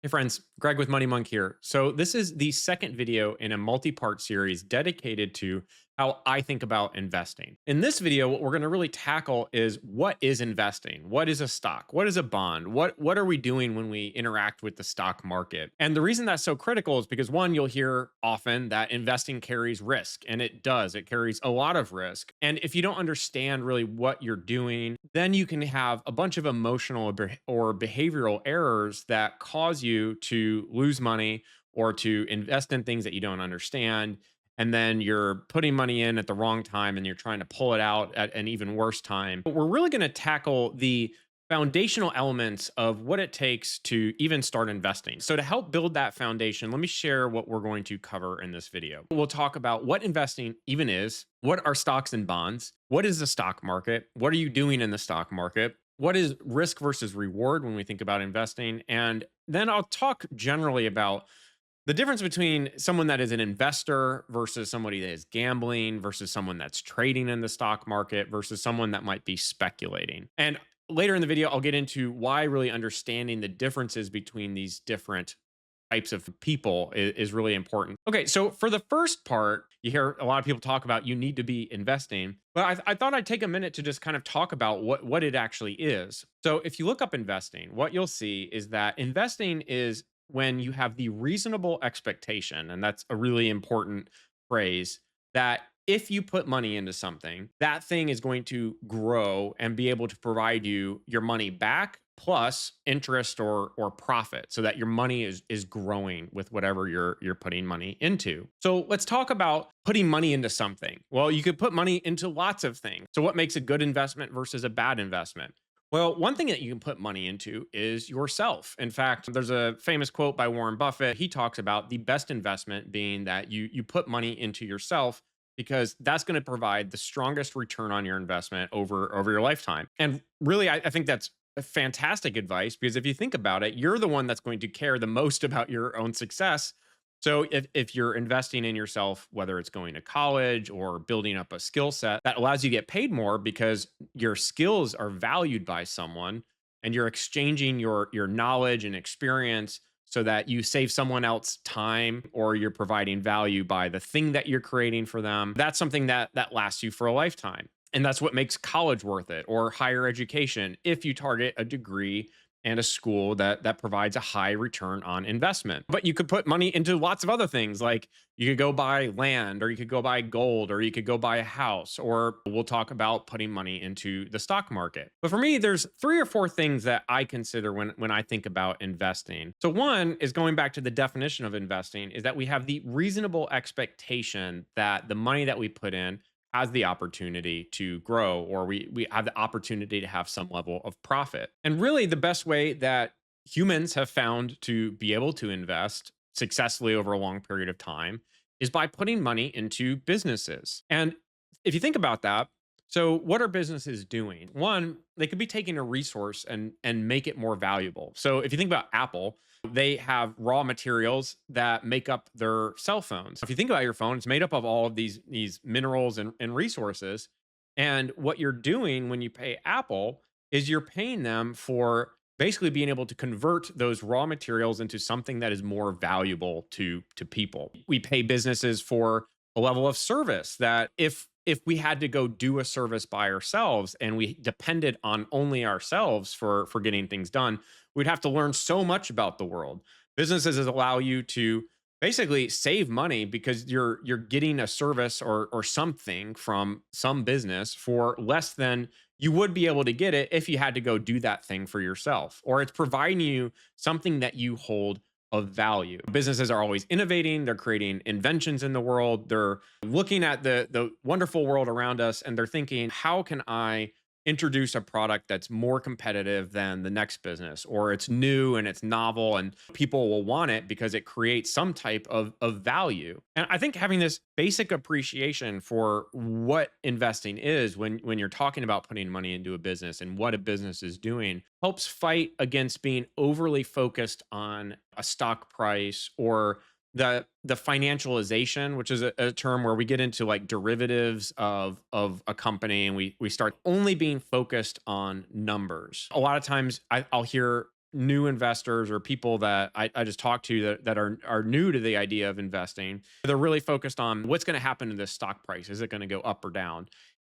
Hey friends, Greg with Money Monk here. So, this is the second video in a multi part series dedicated to how I think about investing. In this video, what we're going to really tackle is what is investing? What is a stock? What is a bond? What are we doing when we interact with the stock market? And the reason that's so critical is because one, you'll hear often that investing carries risk, and it does. It carries a lot of risk. And if you don't understand really what you're doing, then you can have a bunch of emotional or behavioral errors that cause you to lose money or to invest in things that you don't understand. And then you're putting money in at the wrong time and you're trying to pull it out at an even worse time. But we're really going to tackle the foundational elements of what it takes to even start investing. So, to help build that foundation, let me share what we're going to cover in this video. We'll talk about what investing even is, what are stocks and bonds, what is the stock market, what are you doing in the stock market, what is risk versus reward when we think about investing, and then I'll talk generally about the difference between someone that is an investor versus somebody that is gambling versus someone that's trading in the stock market versus someone that might be speculating. And later in the video, I'll get into why really understanding the differences between these different types of people is really important. Okay, so for the first part, you hear a lot of people talk about you need to be investing, but I thought I'd take a minute to just kind of talk about what it actually is. So if you look up investing, what you'll see is that investing is when you have the reasonable expectation, and that's a really important phrase, that if you put money into something, that thing is going to grow and be able to provide you your money back plus interest or profit so that your money is growing with whatever you're putting money into. So let's talk about putting money into something. Well, you could put money into lots of things. So what makes a good investment versus a bad investment? Well, one thing that you can put money into is yourself. In fact, there's a famous quote by Warren Buffett. He talks about the best investment being that you put money into yourself because that's going to provide the strongest return on your investment over your lifetime. And really, I think that's a fantastic advice because if you think about it, you're the one that's going to care the most about your own success. So if you're investing in yourself, whether it's going to college or building up a skill set that allows you to get paid more because your skills are valued by someone and you're exchanging your knowledge and experience so that you save someone else time or you're providing value by the thing that you're creating for them, that's something that lasts you for a lifetime. And that's what makes college worth it or higher education if you target a degree and a school that provides a high return on investment. But you could put money into lots of other things, like you could go buy land or you could go buy gold or you could go buy a house, or we'll talk about putting money into the stock market. But for me, there's three or four things that I consider when I think about investing. So one is going back to the definition of investing is that we have the reasonable expectation that the money that we put in has the opportunity to grow, or we have the opportunity to have some level of profit. And really, the best way that humans have found to be able to invest successfully over a long period of time is by putting money into businesses. And if you think about that, so what are businesses doing? One, they could be taking a resource and make it more valuable. So if you think about Apple, they have raw materials that make up their cell phones. If you think about your phone, it's made up of all of these minerals and resources. And what you're doing when you pay Apple is you're paying them for basically being able to convert those raw materials into something that is more valuable to people. We pay businesses for a level of service that if we had to go do a service by ourselves and we depended on only ourselves for getting things done, we'd have to learn so much about the world. Businesses allow you to basically save money because you're getting a service or something from some business for less than you would be able to get it if you had to go do that thing for yourself, or it's providing you something that you hold of value. Businesses are always innovating, they're creating inventions in the world, they're looking at the wonderful world around us and they're thinking, how can I introduce a product that's more competitive than the next business, or it's new and it's novel and people will want it because it creates some type of value. And I think having this basic appreciation for what investing is when you're talking about putting money into a business and what a business is doing helps fight against being overly focused on a stock price or the financialization, which is a term where we get into like derivatives of a company and we start only being focused on numbers. A lot of times I'll hear new investors or people that I just talk to that are new to the idea of investing, they're really focused on what's going to happen to this stock price. Is it going to go up or down?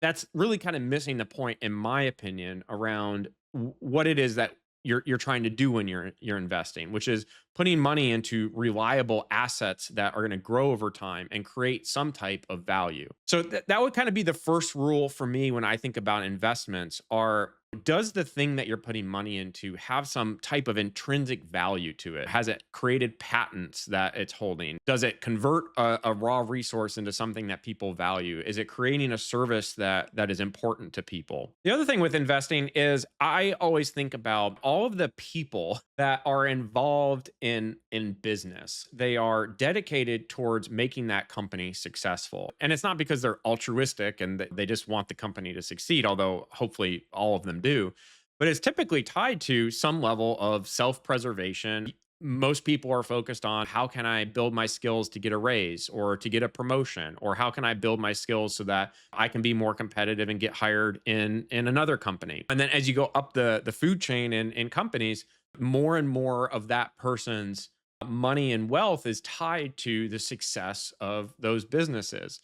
That's really kind of missing the point, in my opinion, around what it is that you're trying to do when you're investing, which is putting money into reliable assets that are going to grow over time and create some type of value. So that would kind of be the first rule for me when I think about investments are, does the thing that you're putting money into have some type of intrinsic value to it? Has it created patents that it's holding? Does it convert a raw resource into something that people value? Is it creating a service that is important to people? The other thing with investing is I always think about all of the people that are involved in business. They are dedicated towards making that company successful. And it's not because they're altruistic and they just want the company to succeed, although hopefully all of them do, but it's typically tied to some level of self-preservation. Most people are focused on, how can I build my skills to get a raise or to get a promotion, or how can I build my skills so that I can be more competitive and get hired in another company. And then as you go up the food chain in companies, more and more of that person's money and wealth is tied to the success of those businesses.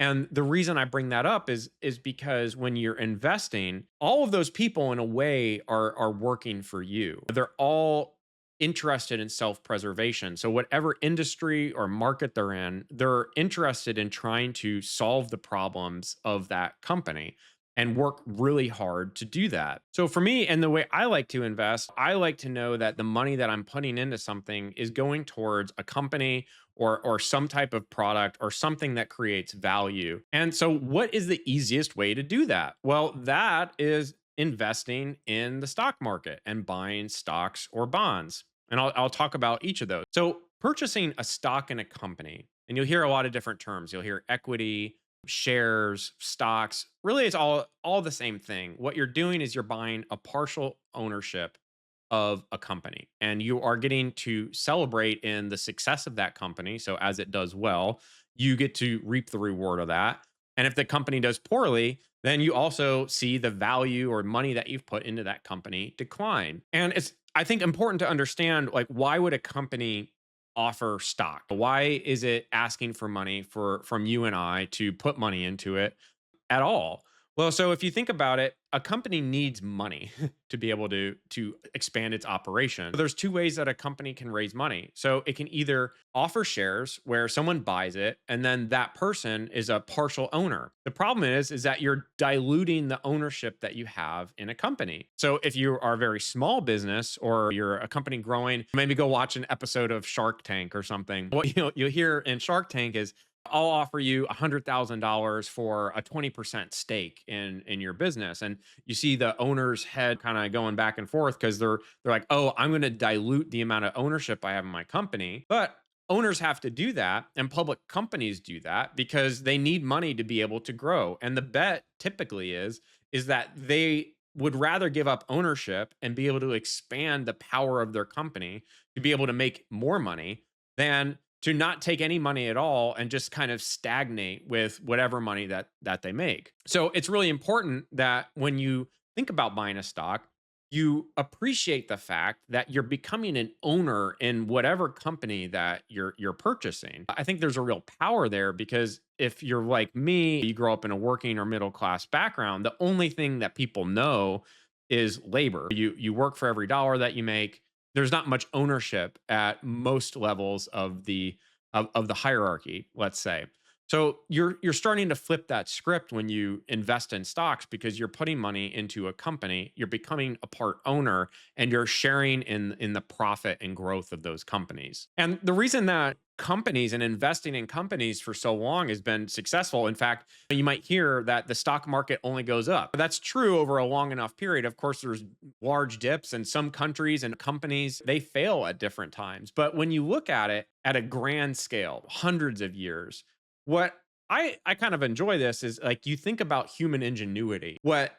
And the reason I bring that up is because when you're investing, all of those people in a way are working for you. They're all interested in self-preservation. So whatever industry or market they're in, they're interested in trying to solve the problems of that company and work really hard to do that. So for me, and the way I like to invest, I like to know that the money that I'm putting into something is going towards a company or some type of product or something that creates value. And so what is the easiest way to do that? Well, that is investing in the stock market and buying stocks or bonds. And I'll talk about each of those. So purchasing a stock in a company, and you'll hear a lot of different terms. You'll hear equity, shares, stocks. Really, it's all the same thing. What you're doing is you're buying a partial ownership of a company, and you are getting to celebrate in the success of that company. So as it does well, you get to reap the reward of that. And if the company does poorly, then you also see the value or money that you've put into that company decline. And it's, I think, important to understand, like, why would a company offer stock? Why is it asking for money from you and I to put money into it at all? Well, so if you think about it, a company needs money to be able to expand its operation. There's two ways that a company can raise money. So it can either offer shares where someone buys it and then that person is a partial owner. The problem is that you're diluting the ownership that you have in a company. So if you are a very small business or you're a company growing, maybe go watch an episode of Shark Tank or something. What you'll hear in Shark Tank is, I'll offer you $100,000 for a 20% stake in your business. And you see the owner's head kind of going back and forth because they're like, oh, I'm going to dilute the amount of ownership I have in my company. But owners have to do that, and public companies do that because they need money to be able to grow. And the bet typically is that they would rather give up ownership and be able to expand the power of their company to be able to make more money than to not take any money at all and just kind of stagnate with whatever money that they make. So it's really important that when you think about buying a stock, you appreciate the fact that you're becoming an owner in whatever company that you're purchasing. I think there's a real power there because if you're like me, you grow up in a working or middle class background, the only thing that people know is labor. You work for every dollar that you make. There's not much ownership at most levels of the hierarchy, let's say. So you're starting to flip that script when you invest in stocks because you're putting money into a company, you're becoming a part owner, and you're sharing in the profit and growth of those companies. And the reason that companies and investing in companies for so long has been successful. In fact, you might hear that the stock market only goes up. That's true over a long enough period. Of course, there's large dips, and some countries and companies, they fail at different times. But when you look at it at a grand scale, hundreds of years, what I kind of enjoy this is, like, you think about human ingenuity. What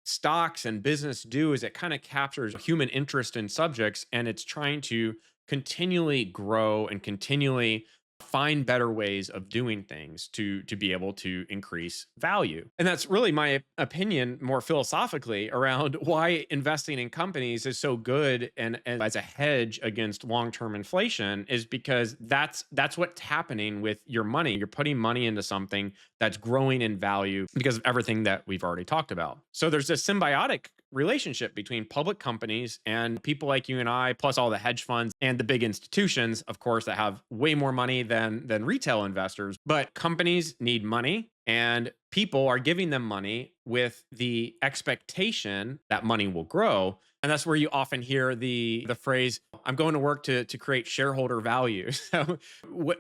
stocks and business do is it kind of captures human interest in subjects, and it's trying to continually grow and continually find better ways of doing things to be able to increase value. And that's really my opinion more philosophically around why investing in companies is so good and as a hedge against long-term inflation is because that's what's happening with your money. You're putting money into something that's growing in value because of everything that we've already talked about. So there's a symbiotic relationship between public companies and people like you and I, plus all the hedge funds and the big institutions, of course, that have way more money than retail investors. But companies need money, and people are giving them money with the expectation that money will grow. And that's where you often hear the phrase, "I'm going to work to create shareholder value." So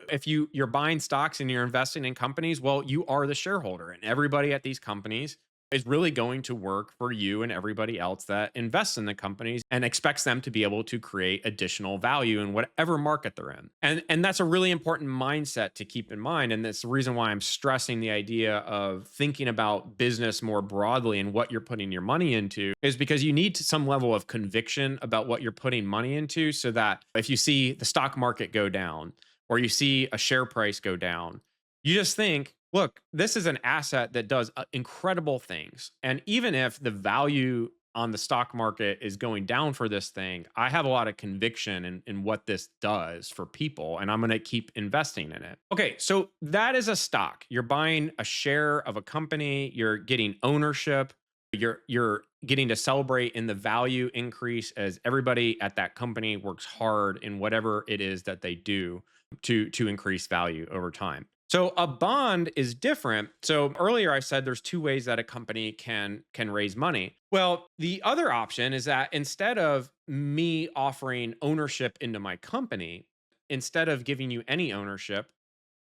if you're buying stocks and you're investing in companies, well, you are the shareholder, and everybody at these companies is really going to work for you and everybody else that invests in the companies and expects them to be able to create additional value in whatever market they're in. And that's a really important mindset to keep in mind. And that's the reason why I'm stressing the idea of thinking about business more broadly and what you're putting your money into is because you need some level of conviction about what you're putting money into so that if you see the stock market go down or you see a share price go down, you just think, look, this is an asset that does incredible things. And even if the value on the stock market is going down for this thing, I have a lot of conviction in what this does for people, and I'm going to keep investing in it. Okay, so that is a stock. You're buying a share of a company, you're getting ownership, you're getting to celebrate in the value increase as everybody at that company works hard in whatever it is that they do to increase value over time. So a bond is different. So earlier I said there's two ways that a company can raise money. Well, the other option is that instead of me offering ownership into my company, instead of giving you any ownership,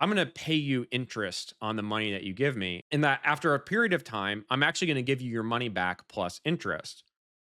I'm going to pay you interest on the money that you give me. And that after a period of time, I'm actually going to give you your money back plus interest.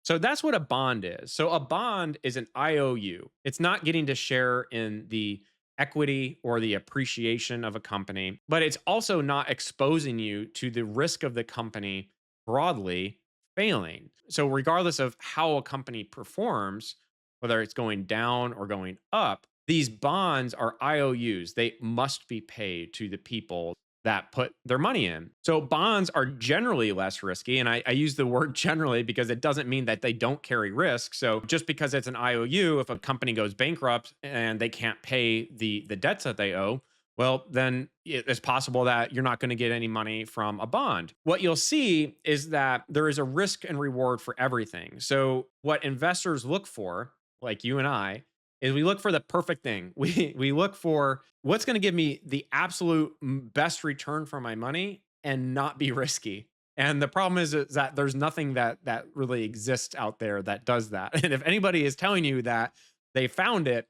So that's what a bond is. So a bond is an IOU. It's not getting to share in the equity or the appreciation of a company, but it's also not exposing you to the risk of the company broadly failing. So regardless of how a company performs, whether it's going down or going up, these bonds are IOUs. They must be paid to the people that put their money in. So bonds are generally less risky. And I use the word generally because it doesn't mean that they don't carry risk. So just because it's an IOU, if a company goes bankrupt and they can't pay the debts that they owe, well, then it's possible that you're not going to get any money from a bond. What you'll see is that there is a risk and reward for everything. So what investors look for, like you and I, is we look for the perfect thing. We look for what's going to give me the absolute best return for my money and not be risky. And the problem is that there's nothing that really exists out there that does that. And if anybody is telling you that they found it,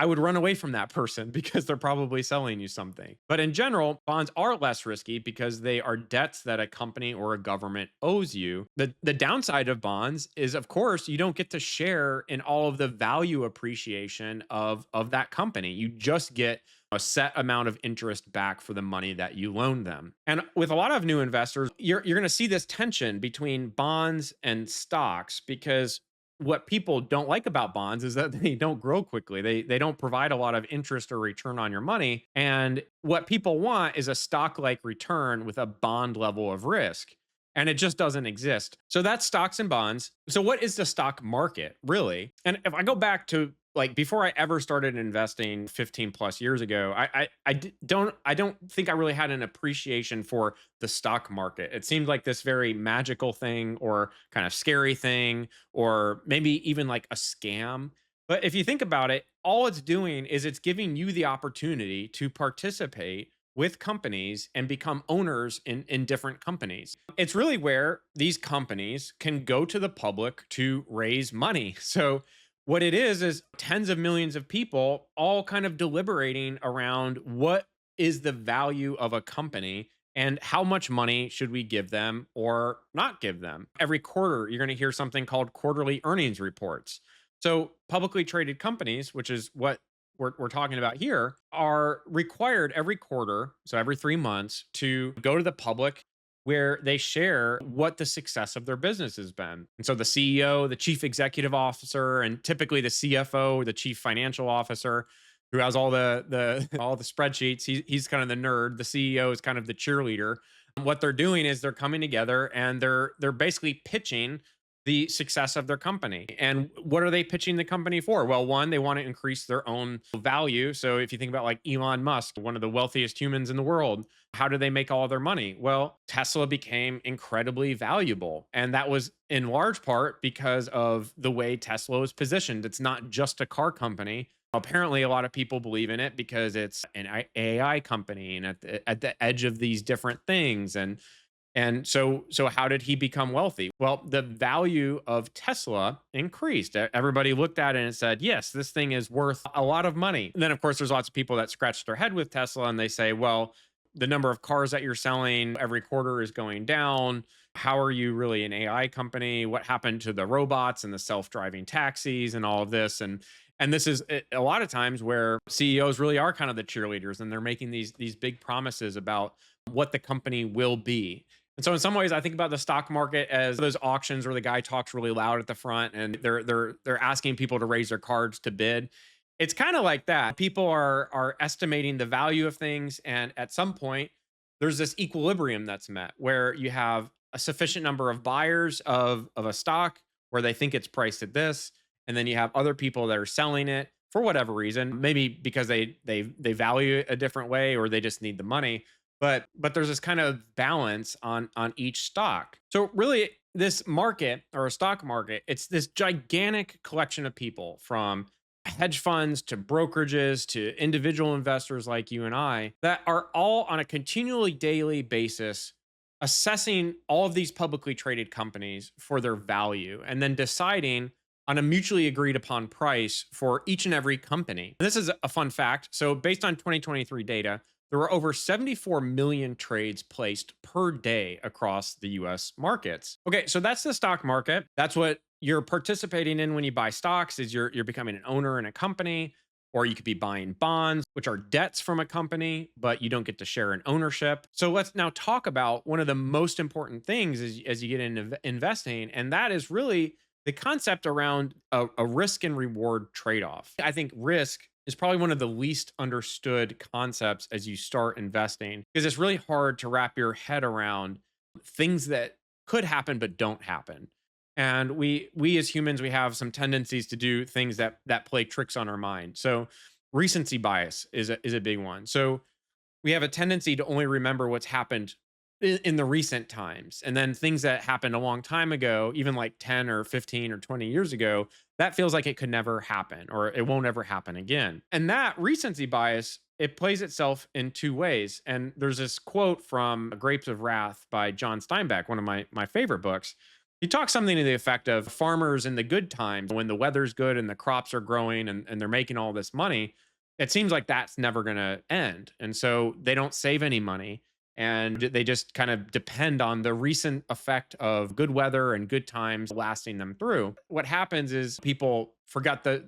I would run away from that person because they're probably selling you something. But in general, bonds are less risky because they are debts that a company or a government owes you. The downside of bonds is, of course, you don't get to share in all of the value appreciation of that company. You just get a set amount of interest back for the money that you loan them. And with a lot of new investors, you're going to see this tension between bonds and stocks because what people don't like about bonds is that they don't grow quickly. They don't provide a lot of interest or return on your money. And what people want is a stock-like return with a bond level of risk. And it just doesn't exist. So that's stocks and bonds. So what is the stock market really? And if I go back to like before I ever started investing 15 plus years ago, I don't think I really had an appreciation for the stock market. It seemed like this very magical thing or kind of scary thing or maybe even like a scam. But if you think about it, all it's doing is it's giving you the opportunity to participate with companies and become owners in different companies. It's really where these companies can go to the public to raise money. So what it is tens of millions of people all kind of deliberating around what is the value of a company and how much money should we give them or not give them. Every quarter, you're going to hear something called quarterly earnings reports. So publicly traded companies, which is what we're talking about here, are required every quarter, so every 3 months, to go to the public where they share what the success of their business has been. And so the CEO, the chief executive officer, and typically the CFO, the chief financial officer, who has all the all the spreadsheets. He's kind of the nerd. The CEO is kind of the cheerleader. What they're doing is they're coming together and they're basically pitching the success of their company. And what are they pitching the company for? Well, one, they want to increase their own value. So if you think about like Elon Musk, one of the wealthiest humans in the world, how do they make all their money? Well, Tesla became incredibly valuable. And that was in large part because of the way Tesla was positioned. It's not just a car company. Apparently, a lot of people believe in it because it's an AI company and at the edge of these different things. And so how did he become wealthy? Well, the value of Tesla increased. Everybody looked at it and said, yes, this thing is worth a lot of money. And then, of course, there's lots of people that scratch their head with Tesla and they say, well, the number of cars that you're selling every quarter is going down. How are you really an AI company? What happened to the robots and the self-driving taxis and all of this? And this is a lot of times where CEOs really are kind of the cheerleaders and they're making these big promises about what the company will be. And so in some ways, I think about the stock market as those auctions where the guy talks really loud at the front and they're asking people to raise their cards to bid. It's kind of like that. People are estimating the value of things, and at some point, there's this equilibrium that's met where you have a sufficient number of buyers of a stock where they think it's priced at this, and then you have other people that are selling it for whatever reason, maybe because they value it a different way or they just need the money. But there's this kind of balance on each stock. So really, this market or a stock market, it's this gigantic collection of people from hedge funds to brokerages to individual investors like you and I that are all on a continually daily basis assessing all of these publicly traded companies for their value and then deciding on a mutually agreed upon price for each and every company. This is a fun fact. So, based on 2023 data, there were over 74 million trades placed per day across the US markets. Okay, so that's the stock market. That's what you're participating in when you buy stocks is you're becoming an owner in a company, or you could be buying bonds, which are debts from a company, but you don't get to share in ownership. So let's now talk about one of the most important things as you get into investing, and that is really the concept around a risk and reward trade-off. I think risk is probably one of the least understood concepts as you start investing because it's really hard to wrap your head around things that could happen but don't happen. And we as humans, we have some tendencies to do things that play tricks on our mind. So recency bias is a big one. So we have a tendency to only remember what's happened in the recent times, and then things that happened a long time ago, even like 10 or 15 or 20 years ago, that feels like it could never happen or it won't ever happen again. And that recency bias, it plays itself in two ways. And there's this quote from Grapes of Wrath by John Steinbeck, one of my favorite books. He talks something to the effect of farmers in the good times, when the weather's good and the crops are growing and they're making all this money, it seems like that's never going to end. And so they don't save any money and they just kind of depend on the recent effect of good weather and good times lasting them through. What happens is people forgot the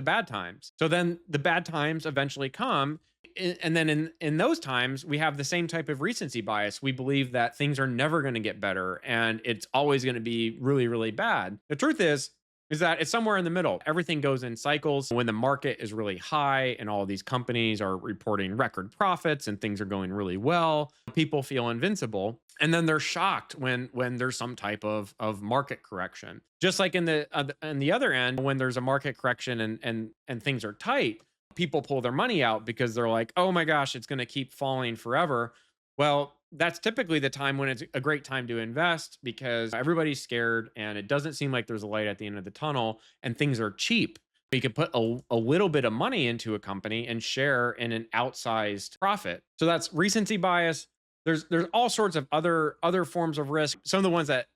bad times. So then the bad times eventually come, and then in those times we have the same type of recency bias. We believe that things are never going to get better and it's always going to be really really bad. The truth is that it's somewhere in the middle. Everything goes in cycles. When the market is really high and all these companies are reporting record profits and things are going really well, people feel invincible. And then they're shocked when there's some type of market correction. Just like on the other end, when there's a market correction and things are tight, people pull their money out because they're like, oh my gosh, it's going to keep falling forever. Well, that's typically the time when it's a great time to invest because everybody's scared and it doesn't seem like there's a light at the end of the tunnel and things are cheap. You could put a little bit of money into a company and share in an outsized profit. So that's recency bias. There's all sorts of other forms of risk. Some of the ones that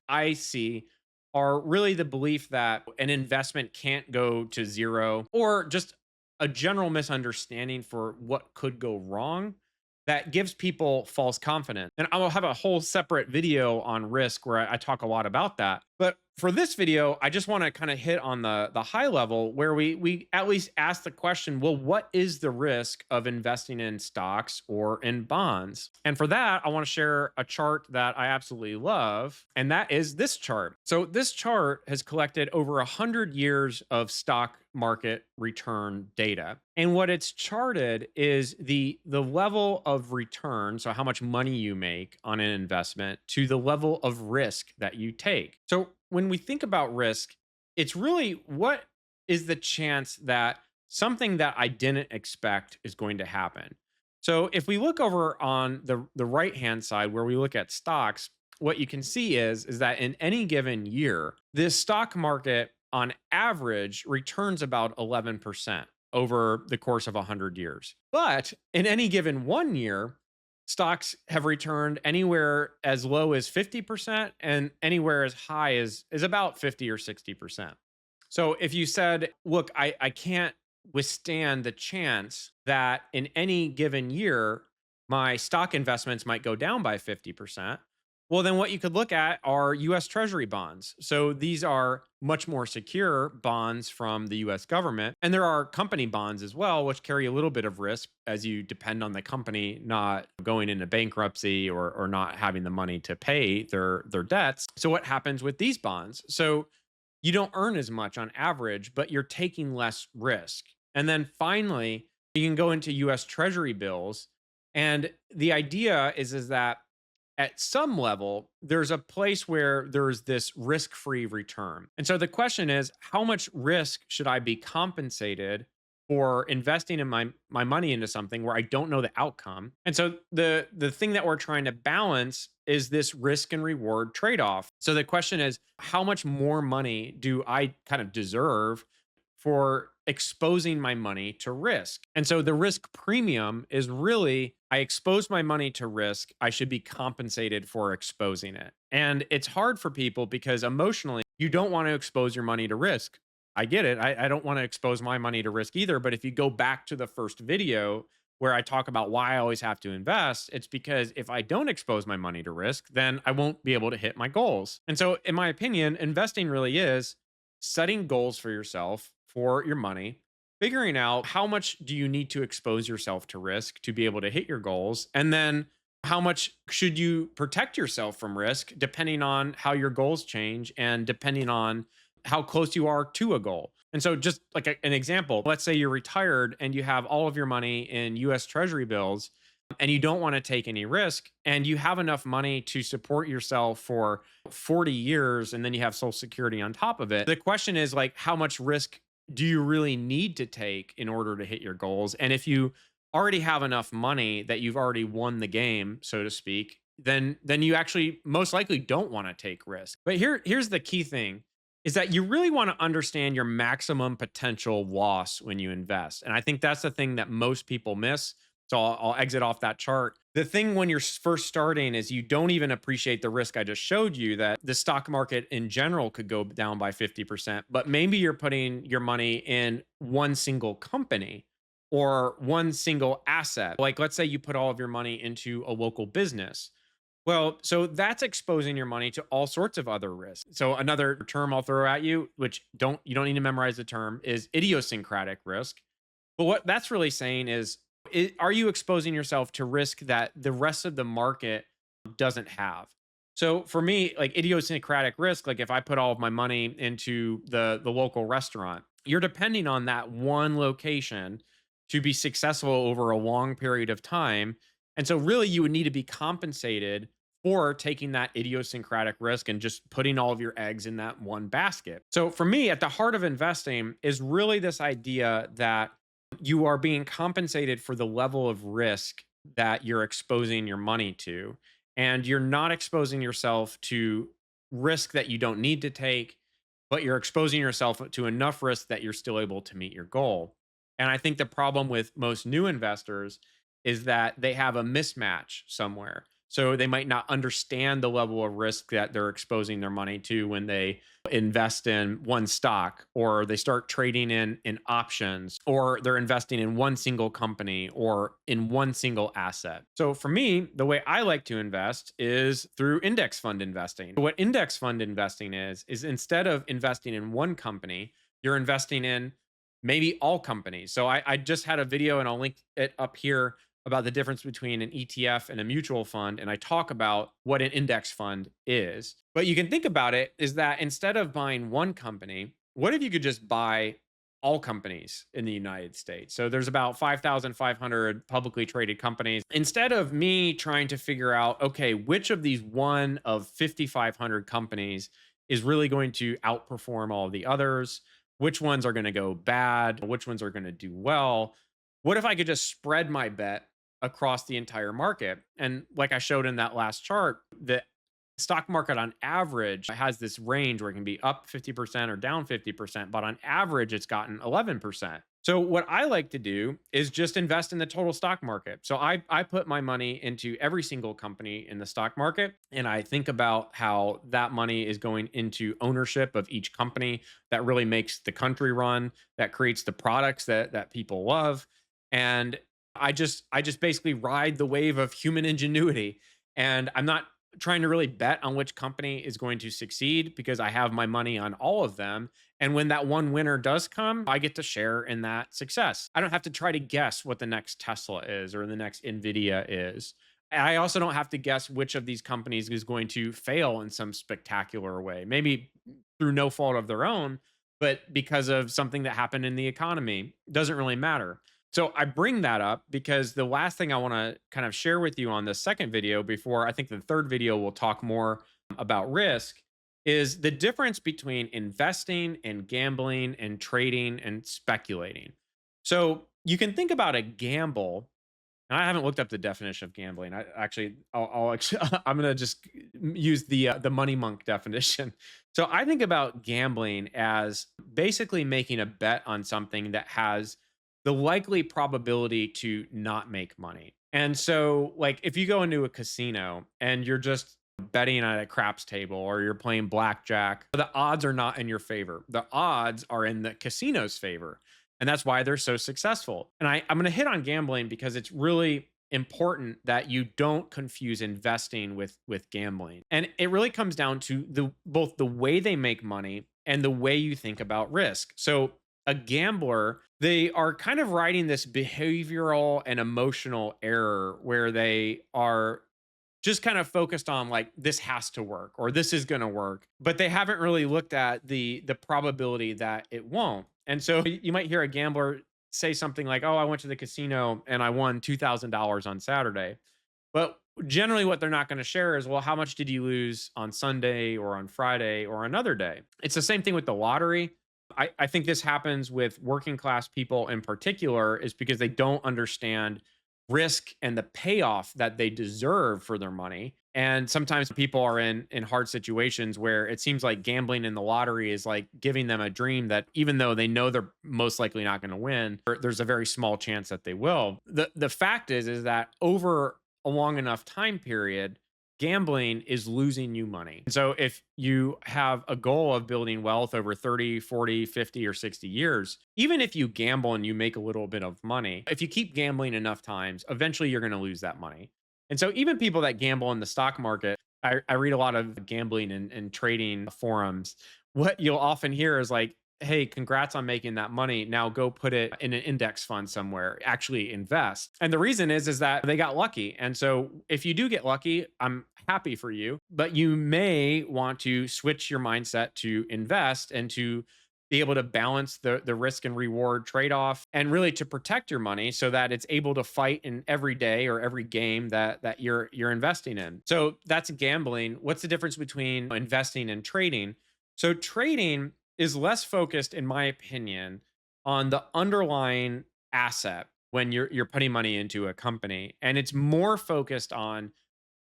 I see are really the belief that an investment can't go to zero, or just a general misunderstanding for what could go wrong that gives people false confidence. And I will have a whole separate video on risk where I talk a lot about that. But for this video, I just want to kind of hit on the high level where we at least ask the question, well, what is the risk of investing in stocks or in bonds? And for that, I want to share a chart that I absolutely love, and that is this chart. So this chart has collected over 100 years of stock market return data. And what it's charted is the level of return, so how much money you make on an investment to the level of risk that you take. So when we think about risk, it's really what is the chance that something that I didn't expect is going to happen. So if we look over on the right hand side where we look at stocks, what you can see is that in any given year, this stock market on average returns about 11% over the course of 100 years. But in any given one year, stocks have returned anywhere as low as 50% and anywhere as high as about 50 or 60%. So if you said, look, I can't withstand the chance that in any given year, my stock investments might go down by 50%. Well, then what you could look at are US Treasury bonds. So these are much more secure bonds from the US government. And there are company bonds as well, which carry a little bit of risk as you depend on the company not going into bankruptcy or not having the money to pay their debts. So what happens with these bonds? So you don't earn as much on average, but you're taking less risk. And then finally, you can go into US Treasury bills. And the idea is that at some level, there's a place where there's this risk free return. And so the question is, how much risk should I be compensated for investing in my money into something where I don't know the outcome? And so the thing that we're trying to balance is this risk and reward trade off. So the question is, how much more money do I kind of deserve for exposing my money to risk? And so the risk premium is really I expose my money to risk, I should be compensated for exposing it. And it's hard for people because emotionally, you don't want to expose your money to risk. I get it. I don't want to expose my money to risk either. But if you go back to the first video where I talk about why I always have to invest, it's because if I don't expose my money to risk, then I won't be able to hit my goals. And so, in my opinion, investing really is setting goals for yourself for your money, figuring out how much do you need to expose yourself to risk to be able to hit your goals, and then how much should you protect yourself from risk depending on how your goals change and depending on how close you are to a goal. And so just like an example, let's say you're retired and you have all of your money in US Treasury bills and you don't want to take any risk and you have enough money to support yourself for 40 years and then you have social security on top of it. The question is like how much risk do you really need to take in order to hit your goals? And if you already have enough money that you've already won the game, so to speak, then you actually most likely don't want to take risk. But here's the key thing is that you really want to understand your maximum potential loss when you invest. And I think that's the thing that most people miss. So I'll exit off that chart. The thing when you're first starting is you don't even appreciate the risk I just showed you that the stock market in general could go down by 50%, but maybe you're putting your money in one single company or one single asset. Like let's say you put all of your money into a local business. Well, so that's exposing your money to all sorts of other risks. So another term I'll throw at you, which don't you don't need to memorize the term, is idiosyncratic risk. But what that's really saying is, are you exposing yourself to risk that the rest of the market doesn't have? So for me, like idiosyncratic risk, like if I put all of my money into the local restaurant, you're depending on that one location to be successful over a long period of time. And so really you would need to be compensated for taking that idiosyncratic risk and just putting all of your eggs in that one basket. So for me, at the heart of investing is really this idea that you are being compensated for the level of risk that you're exposing your money to. And you're not exposing yourself to risk that you don't need to take, but you're exposing yourself to enough risk that you're still able to meet your goal. And I think the problem with most new investors is that they have a mismatch somewhere. So they might not understand the level of risk that they're exposing their money to when they invest in one stock or they start trading in options or they're investing in one single company or in one single asset. So for me, the way I like to invest is through index fund investing. What index fund investing is instead of investing in one company, you're investing in maybe all companies. So I just had a video and I'll link it up here about the difference between an ETF and a mutual fund. And I talk about what an index fund is. But you can think about it is that instead of buying one company, what if you could just buy all companies in the United States. So there's about 5,500 publicly traded companies. Instead of me trying to figure out, okay, which of these one of 5,500 companies is really going to outperform all the others, which ones are going to go bad, which ones are going to do well, what if I could just spread my bet across the entire market? And like I showed in that last chart, the stock market on average has this range where it can be up 50% or down 50%, but on average, it's gotten 11%. So, what I like to do is just invest in the total stock market. So, I put my money into every single company in the stock market, and I think about how that money is going into ownership of each company that really makes the country run, that creates the products that people love. And I just basically ride the wave of human ingenuity. And I'm not trying to really bet on which company is going to succeed because I have my money on all of them. And when that one winner does come, I get to share in that success. I don't have to try to guess what the next Tesla is or the next Nvidia is. I also don't have to guess which of these companies is going to fail in some spectacular way, maybe through no fault of their own, but because of something that happened in the economy. Doesn't really matter. So I bring that up because the last thing I want to kind of share with you on the second video before I think the third video will talk more about risk is the difference between investing and gambling and trading and speculating. So you can think about a gamble, and I haven't looked up the definition of gambling. I'll actually, I'm gonna just use the money monk definition. So I think about gambling as basically making a bet on something that has the likely probability to not make money. And so, like, if you go into a casino and you're just betting on a craps table or you're playing blackjack, the odds are not in your favor. The odds are in the casino's favor. And that's why they're so successful. And I'm going to hit on gambling because it's really important that you don't confuse investing with gambling. And it really comes down to the both the way they make money and the way you think about risk. So a gambler, they are kind of riding this behavioral and emotional error where they are just kind of focused on like this has to work or this is going to work, but they haven't really looked at the probability that it won't. And so you might hear a gambler say something like, "Oh, I went to the casino and I won $2,000 on Saturday." But generally what they're not going to share is, well, how much did you lose on Sunday or on Friday or another day? It's the same thing with the lottery. I think this happens with working class people in particular, is because they don't understand risk and the payoff that they deserve for their money. And sometimes people are in hard situations where it seems like gambling in the lottery is like giving them a dream that even though they know they're most likely not going to win, there's a very small chance that they will. The fact is that over a long enough time period, gambling is losing you money. So if you have a goal of building wealth over 30, 40, 50, or 60 years, even if you gamble and you make a little bit of money, if you keep gambling enough times, eventually you're going to lose that money. And so even people that gamble in the stock market, I read a lot of gambling and trading forums. What you'll often hear is like, hey, congrats on making that money. Now go put it in an index fund somewhere, actually invest. And the reason is that they got lucky. And so if you do get lucky, I'm happy for you, but you may want to switch your mindset to invest and to be able to balance the risk and reward trade-off and really to protect your money so that it's able to fight in every day or every game that you're investing in. So that's gambling. What's the difference between investing and trading? So trading is less focused, in my opinion, on the underlying asset when you're putting money into a company, and it's more focused on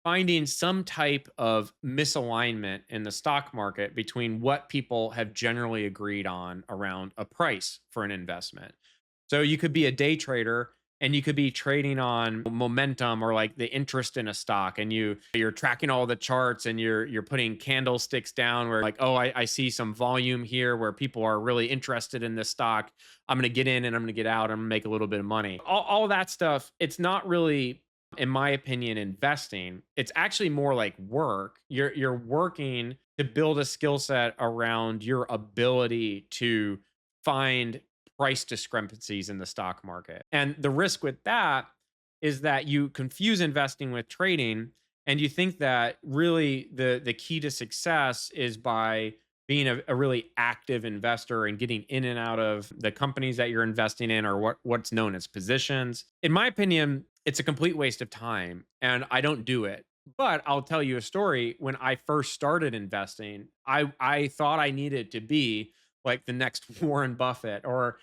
finding some type of misalignment in the stock market between what people have generally agreed on around a price for an investment. So you could be a day trader and you could be trading on momentum or like the interest in a stock, and you're tracking all the charts and you're putting candlesticks down where like, oh, I see some volume here where people are really interested in this stock. I'm going to get in and I'm going to get out. I'm going to make a little bit of money. All that stuff, it's not really, in my opinion, investing. It's actually more like work. You're working to build a skill set around your ability to find price discrepancies in the stock market. And the risk with that is that you confuse investing with trading, and you think that really the key to success is by being a really active investor and getting in and out of the companies that you're investing in, or what's known as positions. In my opinion, it's a complete waste of time and I don't do it. But I'll tell you a story. When I first started investing, I thought I needed to be like the next Warren Buffett, or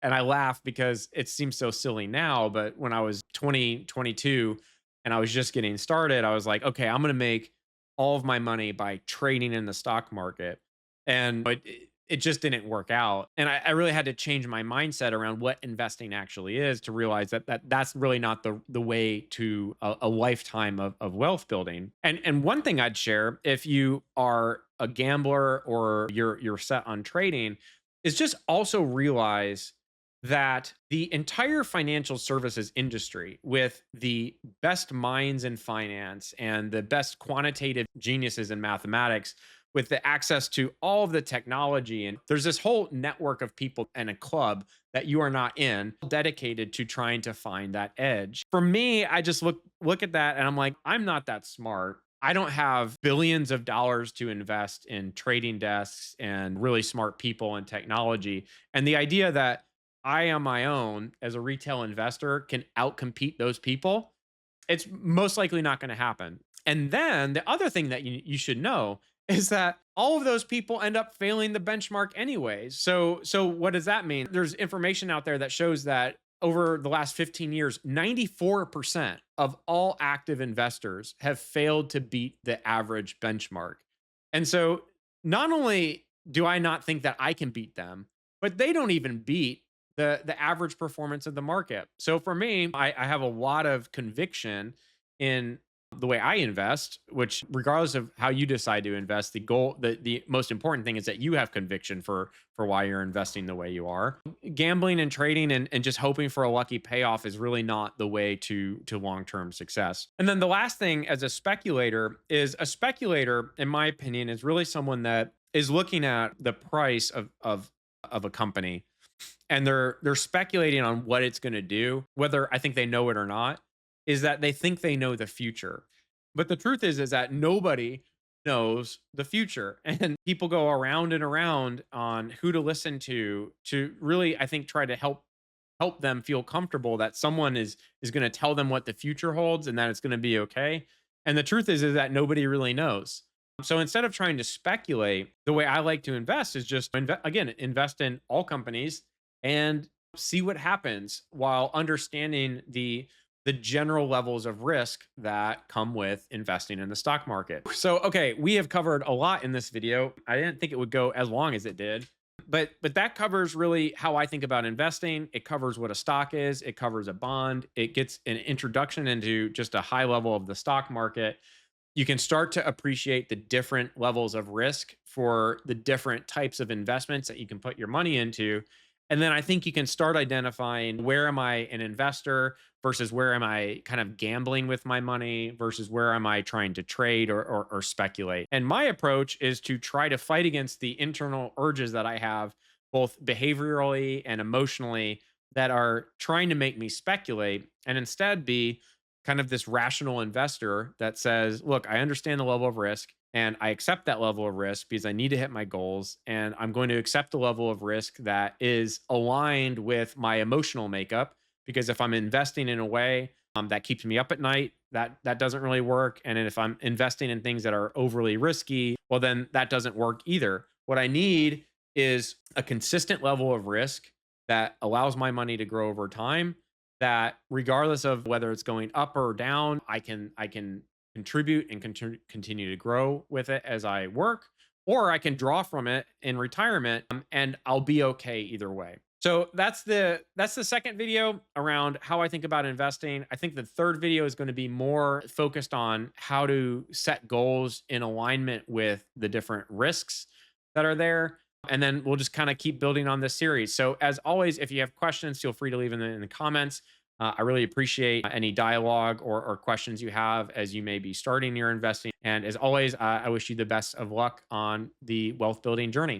and I laugh because it seems so silly now, but when I was 20, 22, and I was just getting started, I was like, okay, I'm going to make all of my money by trading in the stock market. And it just didn't work out. And I really had to change my mindset around what investing actually is, to realize that's really not the way to a lifetime of wealth building. And one thing I'd share, if you are a gambler or you're set on trading, is just also realize that the entire financial services industry, with the best minds in finance and the best quantitative geniuses in mathematics, with the access to all of the technology, and there's this whole network of people and a club that you are not in, dedicated to trying to find that edge. For me, I just look at that and I'm like, I'm not that smart. I don't have billions of dollars to invest in trading desks and really smart people and technology. And the idea that I, on my own, as a retail investor, can outcompete those people, it's most likely not going to happen. And then the other thing that you should know is that all of those people end up failing the benchmark anyways. So what does that mean? There's information out there that shows that over the last 15 years, 94% of all active investors have failed to beat the average benchmark. And so not only do I not think that I can beat them, but they don't even beat the average performance of the market. So for me, I have a lot of conviction in the way I invest, which, regardless of how you decide to invest, the most important thing is that you have conviction for why you're investing the way you are. Gambling and trading and just hoping for a lucky payoff is really not the way to long-term success. And then the last thing, as a speculator, is a speculator, in my opinion, is really someone that is looking at the price of a company, and they're speculating on what it's going to do, whether I think they know it or not. Is that they think they know the future. But the truth is that nobody knows the future. And people go around and around on who to listen to really, I think, try to help them feel comfortable that someone is going to tell them what the future holds and that it's going to be okay. And the truth is that nobody really knows. So instead of trying to speculate, the way I like to invest is just again, invest in all companies and see what happens, while understanding the general levels of risk that come with investing in the stock market. So, okay, we have covered a lot in this video. I didn't think it would go as long as it did, but that covers really how I think about investing. It covers what a stock is, it covers a bond, it gets an introduction into just a high level of the stock market. You can start to appreciate the different levels of risk for the different types of investments that you can put your money into. And then I think you can start identifying, where am I an investor versus where am I kind of gambling with my money versus where am I trying to trade or speculate. And my approach is to try to fight against the internal urges that I have, both behaviorally and emotionally, that are trying to make me speculate, and instead be kind of this rational investor that says, look, I understand the level of risk and I accept that level of risk because I need to hit my goals. And I'm going to accept a level of risk that is aligned with my emotional makeup. Because if I'm investing in a way that keeps me up at night, that doesn't really work. And if I'm investing in things that are overly risky, well, then that doesn't work either. What I need is a consistent level of risk that allows my money to grow over time, that regardless of whether it's going up or down, I can contribute and continue to grow with it as I work, or I can draw from it in retirement, and I'll be okay either way. So that's the second video around how I think about investing. I think the third video is going to be more focused on how to set goals in alignment with the different risks that are there. And then we'll just kind of keep building on this series. So, as always, if you have questions, feel free to leave in the comments. I really appreciate any dialogue or questions you have as you may be starting your investing. And as always, I wish you the best of luck on the wealth building journey.